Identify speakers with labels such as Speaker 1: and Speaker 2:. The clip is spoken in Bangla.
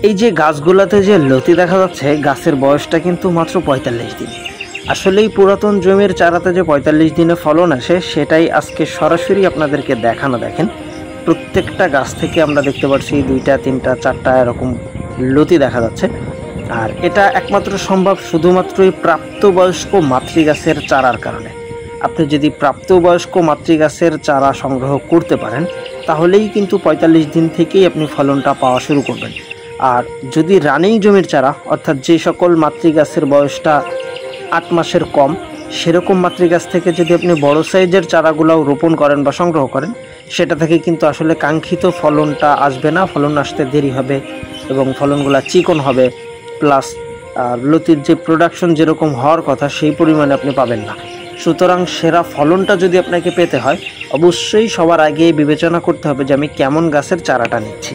Speaker 1: এই যে গাছগুলোতে যে লতি দেখা যাচ্ছে, গাছের বয়সটা কিন্তু মাত্র ৪৫ দিন। আসলেই পুরাতন জমির চারাতে যে ৪৫ দিনে ফলন আসে সেটাই আজকে সরাসরি আপনাদেরকে দেখানো। দেখেন প্রত্যেকটা গাছ থেকে আমরা দেখতে পাচ্ছি ২টা ৩টা ৪টা এরকম লতি দেখা যাচ্ছে। আর এটা একমাত্র সম্ভব শুধুমাত্রই প্রাপ্তবয়স্ক মাতৃগাছের চারার কারণে। আপনি যদি প্রাপ্তবয়স্ক মাতৃগাছের চারা সংগ্রহ করতে পারেন তাহলেই কিন্তু ৪৫ দিন থেকেই আপনি ফলনটা পাওয়া শুরু করবেন। আর যদি রানিং জমির চারা অর্থাৎ যে সকল মাতৃগাছের বয়সটা ৮ মাসের কম, সেরকম মাতৃগাছ থেকে যদি আপনি বড় সাইজের চারাগুলোও রোপণ করেন বা সংগ্রহ করেন, সেটা থেকে কিন্তু আসলে কাঙ্ক্ষিত ফলনটা আসবে না। ফলন আসতে দেরি হবে এবং ফলনগুলো চিকন হবে, প্লাস লতির যে প্রোডাকশন যেরকম হওয়ার কথা সেই পরিমাণে আপনি পাবেন না। সুতরাং সেরা ফলনটা যদি আপনাকে পেতে হয়, অবশ্যই সবার আগে বিবেচনা করতে হবে যে আমি কেমন গাছের চারাটা নিচ্ছি।